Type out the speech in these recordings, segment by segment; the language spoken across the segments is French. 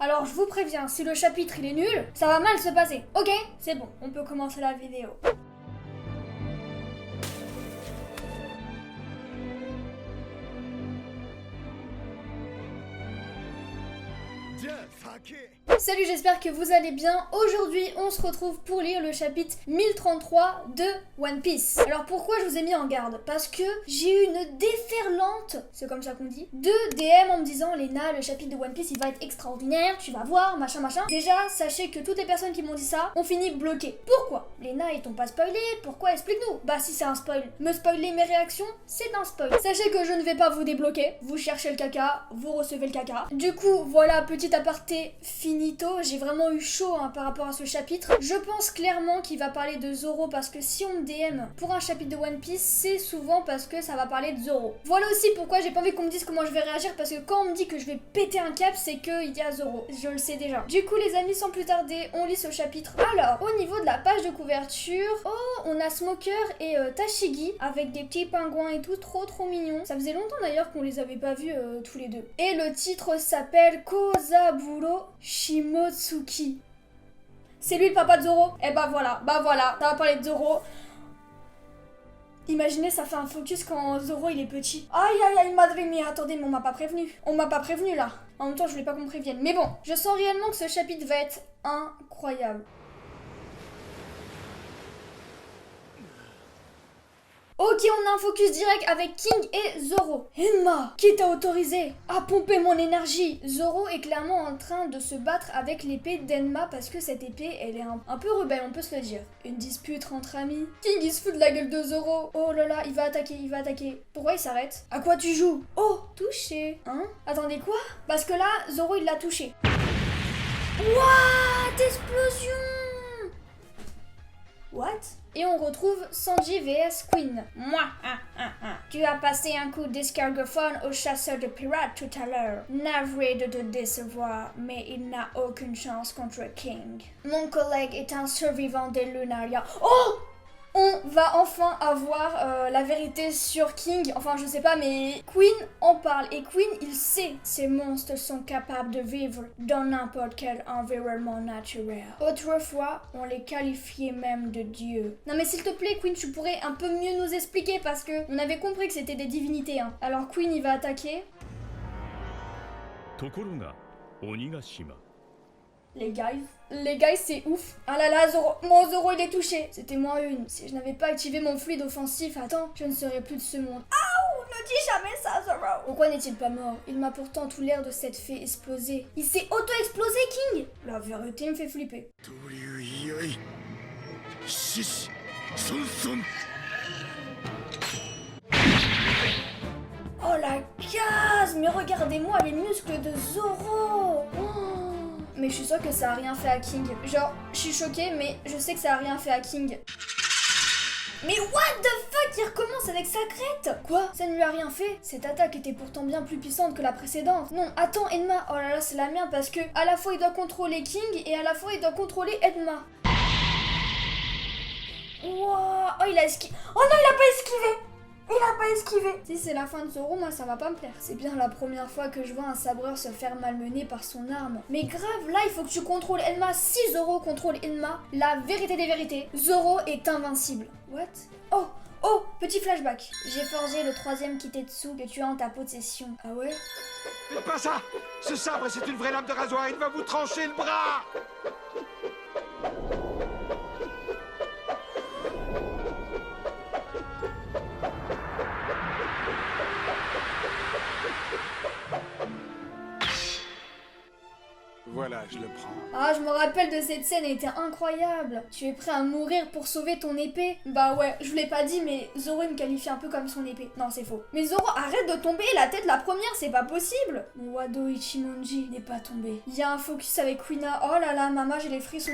Alors je vous préviens, si le chapitre il est nul, ça va mal se passer. Ok, c'est bon, on peut commencer la vidéo. Salut, j'espère que vous allez bien. Aujourd'hui, on se retrouve pour lire le chapitre 1033 de One Piece. Alors pourquoi je vous ai mis en garde? Parce que j'ai eu une déferlante, c'est comme ça qu'on dit, de DM en me disant Léna, le chapitre de One Piece il va être extraordinaire, tu vas voir, machin machin. Déjà, sachez que toutes les personnes qui m'ont dit ça ont fini bloquées. Pourquoi? Léna, ils t'ont pas spoilé, pourquoi? Explique-nous. Bah si c'est un spoil, me spoiler mes réactions, c'est un spoil. Sachez que je ne vais pas vous débloquer, vous cherchez le caca, vous recevez le caca. Du coup, voilà, petit aparté finito, j'ai vraiment eu chaud par rapport à ce chapitre. Je pense clairement qu'il va parler de Zoro parce que si on me DM pour un chapitre de One Piece, c'est souvent parce que ça va parler de Zoro. Voilà aussi pourquoi j'ai pas envie qu'on me dise comment je vais réagir, parce que quand on me dit que je vais péter un cap, c'est qu'il y a Zoro. Je le sais déjà. Du coup les amis, sans plus tarder, on lit ce chapitre. Alors, au niveau de la page de couverture, oh, on a Smoker et Tashigi avec des petits pingouins et tout, trop mignons. Ça faisait longtemps d'ailleurs qu'on les avait pas vus tous les deux. Et le titre s'appelle Kozaburo Shimotsuki. C'est lui le papa de Zoro? Eh bah voilà, ça va parler de Zoro. Imaginez, ça fait un focus quand Zoro il est petit. Aïe aïe aïe, madre mia, attendez, mais on m'a pas prévenu. On m'a pas prévenu là. En même temps, je voulais pas qu'on me prévienne. Mais bon, je sens réellement que ce chapitre va être incroyable. Ok, on a un focus direct avec King et Zoro. Enma, qui t'a autorisé à pomper mon énergie? Zoro est clairement en train de se battre avec l'épée d'Enma parce que cette épée, elle est un peu rebelle, on peut se le dire. Une dispute entre amis. King, il se fout de la gueule de Zoro. Oh là là, il va attaquer. Pourquoi il s'arrête? À quoi tu joues? Oh, touché. Hein? Attendez, quoi? Parce que là, Zoro, il l'a touché. What? Explosion! What? Et on retrouve Sanji vs Queen. Moi, tu as passé un coup d'escargophone au chasseur de pirates tout à l'heure. Navré de te décevoir, mais il n'a aucune chance contre King. Mon collègue est un survivant des Lunaria. Oh! On va enfin avoir la vérité sur King, enfin je sais pas, mais Queen en parle et Queen il sait ces monstres sont capables de vivre dans n'importe quel environnement naturel. Autrefois, on les qualifiait même de dieux. Non mais s'il te plaît Queen, tu pourrais un peu mieux nous expliquer parce que on avait compris que c'était des divinités hein. Alors Queen il va attaquer. Les guys c'est ouf. Ah là là, Zoro, mon Zoro il est touché. C'était moins une. Si je n'avais pas activé mon fluide offensif, attends, je ne serais plus de ce monde. Aouh, ne dis jamais ça Zoro. Pourquoi n'est-il pas mort? Il m'a pourtant tout l'air de s'être fait exploser. Il s'est auto-explosé King. La vérité me fait flipper. Oh la case. Mais regardez-moi les muscles de Zoro. Mais je suis sûre que ça a rien fait à King. Genre, je suis choquée, mais je sais que ça a rien fait à King. Mais what the fuck, il recommence avec sa crête? Quoi? Ça ne lui a rien fait? Cette attaque était pourtant bien plus puissante que la précédente. Non, attends, Enma. Oh là là, c'est la merde parce que à la fois il doit contrôler King et à la fois il doit contrôler Enma. Wow. Oh, il a esquivé. Oh non, il a pas esquivé. Il a pas esquivé. Si c'est la fin de Zoro, moi ça va pas me plaire. C'est bien la première fois que je vois un sabreur se faire malmener par son arme. Mais grave, là il faut que tu contrôles Enma. Si Zoro contrôle Enma, la vérité des vérités, Zoro est invincible. What? Oh, petit flashback. J'ai forgé le 3e Kitetsu que tu as en ta possession. Ah ouais? Pas ça! Ce sabre c'est une vraie lame de rasoir, il va vous trancher le bras! Voilà, je le prends. Ah, je me rappelle de cette scène, elle était incroyable. Tu es prêt à mourir pour sauver ton épée? Bah ouais, je vous l'ai pas dit, mais Zoro il me qualifie un peu comme son épée. Non, c'est faux. Mais Zoro, arrête de tomber, la tête la première, c'est pas possible. Mon Wado Ichimonji n'est pas tombé. Il y a un focus avec Quina. Oh là là, maman, j'ai les frissons.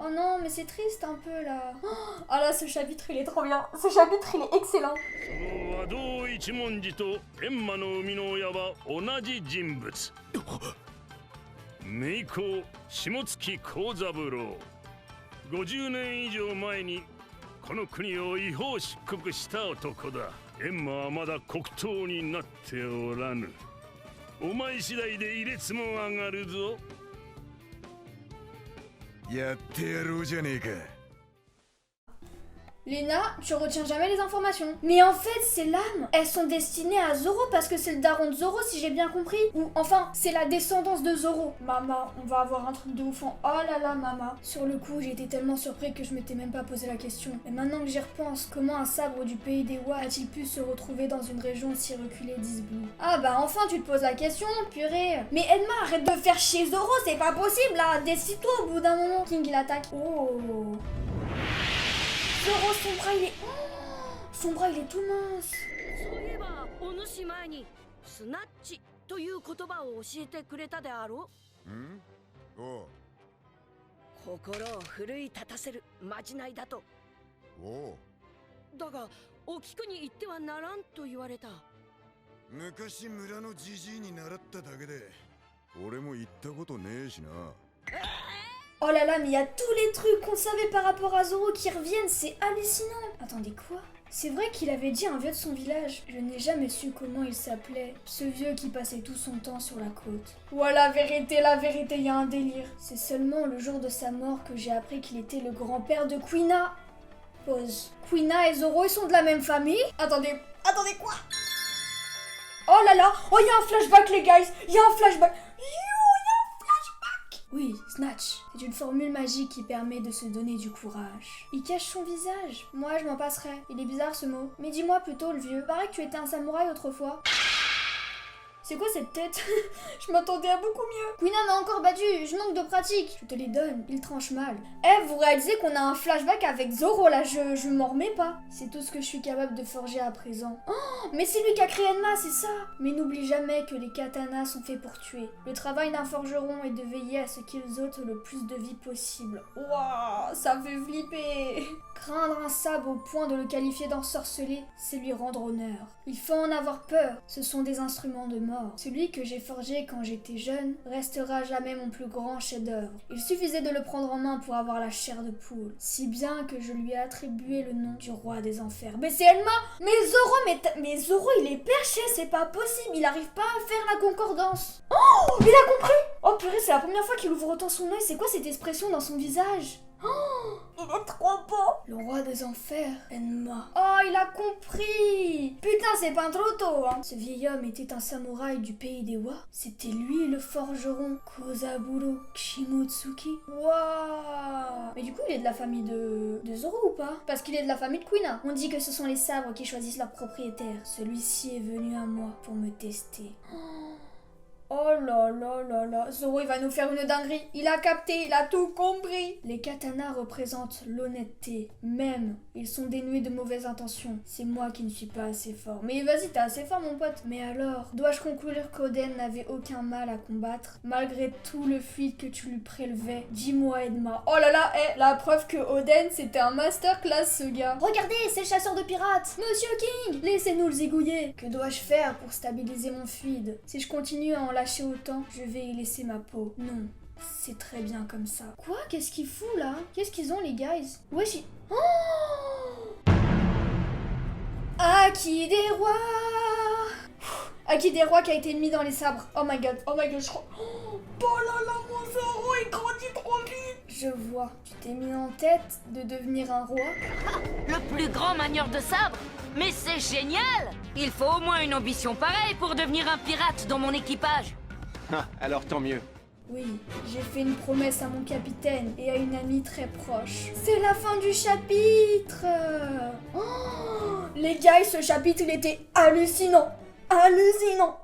Oh non, mais c'est triste un peu là. Oh là, ce chapitre il est trop bien. Ce chapitre il est excellent. 名工下月幸三郎50年以上前にこの国を違法出国した男だ。エンマはまだ黒頭になっておらぬ。お前次第で苛立も上がるぞ。やってやろうじゃねえか。 Lena, tu retiens jamais les informations. Mais en fait, ces lames, elles sont destinées à Zoro parce que c'est le daron de Zoro, si j'ai bien compris. Ou enfin, c'est la descendance de Zoro. Mama, on va avoir un truc de ouf en... Oh là là, Mama. Sur le coup, j'ai été tellement surpris que je m'étais même pas posé la question. Et maintenant que j'y repense, comment un sabre du pays des Wa a-t-il pu se retrouver dans une région si reculée d'Izblue? Ah bah enfin, tu te poses la question, purée. Mais Edma, arrête de faire chier Zoro, c'est pas possible là. Décide-toi au bout d'un moment. King, il attaque. Oh. Zoro, son bras il est... Oh, son bras il est tout mince. そういえばお主前にスナッチという言葉を教えてくれたであろう。んおう心を奮い立たせるまじないだと。おうだがお聞くに言ってはならんと言われた。昔村のじじいに習っただけで俺も言ったことねえしな。 Oh là là, mais il y a tous les trucs qu'on savait par rapport à Zoro qui reviennent, c'est hallucinant. Attendez, quoi? C'est vrai qu'il avait dit un vieux de son village. Je n'ai jamais su comment il s'appelait, ce vieux qui passait tout son temps sur la côte. Ouais, la vérité, il y a un délire. C'est seulement le jour de sa mort que j'ai appris qu'il était le grand-père de Kuina. Pause. Kuina et Zoro, ils sont de la même famille? Attendez quoi? Oh là là, oh, il y a un flashback les guys, il y a un flashback. Oui, Snatch, c'est une formule magique qui permet de se donner du courage. Il cache son visage. Moi, je m'en passerai. Il est bizarre ce mot. Mais dis-moi plutôt, le vieux. Paraît que tu étais un samouraï autrefois. C'est quoi cette tête? Je m'attendais à beaucoup mieux. Quina m'a encore battu, je manque de pratique. Je te les donne, il tranche mal. Eh, vous réalisez qu'on a un flashback avec Zoro là, je m'en remets pas. C'est tout ce que je suis capable de forger à présent. Oh, mais c'est lui qui a créé Enma, c'est ça. Mais n'oublie jamais que les katanas sont faits pour tuer. Le travail d'un forgeron est de veiller à ce qu'ils ôtent le plus de vie possible. Waouh, ça fait flipper. Craindre un sabre au point de le qualifier d'ensorcelé, c'est lui rendre honneur. Il faut en avoir peur, ce sont des instruments de mort. Celui que j'ai forgé quand j'étais jeune restera jamais mon plus grand chef-d'œuvre. Il suffisait de le prendre en main pour avoir la chair de poule, si bien que je lui ai attribué le nom du roi des enfers. Mais c'est Enma! Mais Zoro il est perché, c'est pas possible, il arrive pas à faire la concordance. Oh, il a compris! Oh purée, c'est la première fois qu'il ouvre autant son œil, c'est quoi cette expression dans son visage? Oh, il est trop beau! Le roi des enfers, Enma. Oh, il a compris! Putain, c'est pas trop tôt, hein! Ce vieil homme était un samouraï du pays des Wa. C'était lui le forgeron Kozaburo Shimotsuki. Waouh! Mais du coup, il est de la famille de Zoro ou pas? Parce qu'il est de la famille de Kuina. On dit que ce sont les sabres qui choisissent leur propriétaire. Celui-ci est venu à moi pour me tester. Oh là là là là, Zoro il va nous faire une dinguerie, il a capté, il a tout compris. Les katanas représentent l'honnêteté, même, ils sont dénués de mauvaises intentions. C'est moi qui ne suis pas assez fort. Mais vas-y, t'es assez fort mon pote. Mais alors, dois-je conclure qu'Oden n'avait aucun mal à combattre, malgré tout le fluide que tu lui prélevais? Dis-moi Edma. Oh là là, la preuve que Oden c'était un masterclass ce gars. Regardez, c'est le chasseur de pirates. Monsieur King, laissez-nous le zigouiller. Que dois-je faire pour stabiliser mon fluide? Si je continue à en lâcher autant, je vais y laisser ma peau. Non, c'est très bien comme ça. Quoi? Qu'est-ce qu'il fout là? Qu'est-ce qu'ils ont les guys? Wesh, oh, Haki des rois. Haki des rois qui a été mis dans les sabres. Oh my god, je crois... Oh là là, mon Zoro, il grandit trop vite. Je vois, tu t'es mis en tête de devenir un roi. Le plus grand manieur de sabre. Mais c'est génial! Il faut au moins une ambition pareille pour devenir un pirate dans mon équipage. Ah, alors tant mieux. Oui, j'ai fait une promesse à mon capitaine et à une amie très proche. C'est la fin du chapitre. Oh, les gars, ce chapitre, il était hallucinant. Hallucinant.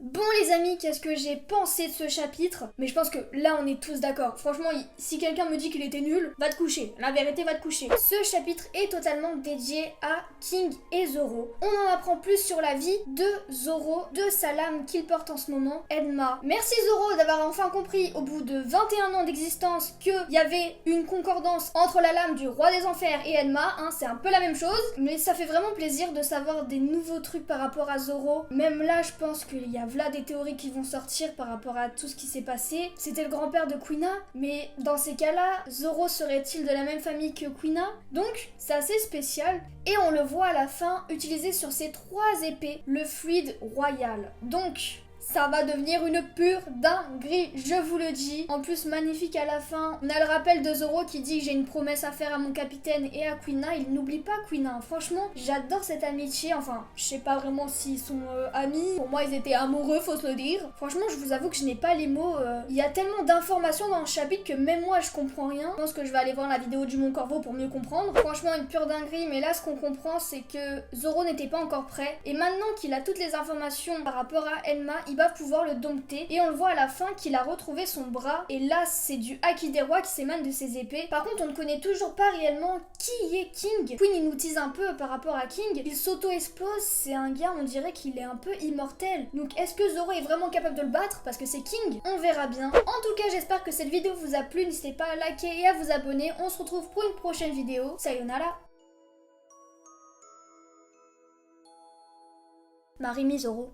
Bon les amis, qu'est-ce que j'ai pensé de ce chapitre? Mais je pense que là on est tous d'accord. Franchement, si quelqu'un me dit qu'il était nul, va te coucher. La vérité, va te coucher. Ce chapitre est totalement dédié à King et Zoro. On en apprend plus sur la vie de Zoro, de sa lame qu'il porte en ce moment, Enma. Merci Zoro d'avoir enfin compris au bout de 21 ans d'existence qu'il y avait une concordance entre la lame du roi des enfers et Enma. Hein, c'est un peu la même chose, mais ça fait vraiment plaisir de savoir des nouveaux trucs par rapport à Zoro. Même là, je pense qu'il y a Voilà des théories qui vont sortir par rapport à tout ce qui s'est passé. C'était le grand-père de Quina, mais dans ces cas-là, Zoro serait-il de la même famille que Quina? Donc, c'est assez spécial. Et on le voit à la fin utiliser sur ses 3 épées le fluide royal. Donc, ça va devenir une pure dinguerie, je vous le dis. En plus, magnifique à la fin. On a le rappel de Zoro qui dit que j'ai une promesse à faire à mon capitaine et à Quina. Il n'oublie pas Quina. Franchement, j'adore cette amitié. Enfin, je sais pas vraiment s'ils sont amis. Pour moi, ils étaient amoureux, faut se le dire. Franchement, je vous avoue que je n'ai pas les mots. Il y a tellement d'informations dans le chapitre que même moi, je comprends rien. Je pense que je vais aller voir la vidéo du Mont Corvo pour mieux comprendre. Franchement, une pure dinguerie. Mais là, ce qu'on comprend, c'est que Zoro n'était pas encore prêt. Et maintenant qu'il a toutes les informations par rapport à Enma, il va pouvoir le dompter et on le voit à la fin qu'il a retrouvé son bras et là c'est du haki des rois qui s'émane de ses épées. Par contre on ne connaît toujours pas réellement qui est King. Queen il nous tease un peu par rapport à King, il s'auto-explose, c'est un gars on dirait qu'il est un peu immortel. Donc est-ce que Zoro est vraiment capable de le battre parce que c'est King? On verra bien. En tout cas j'espère que cette vidéo vous a plu, n'hésitez pas à liker et à vous abonner. On se retrouve pour une prochaine vidéo. Sayonara. Marimi Zoro.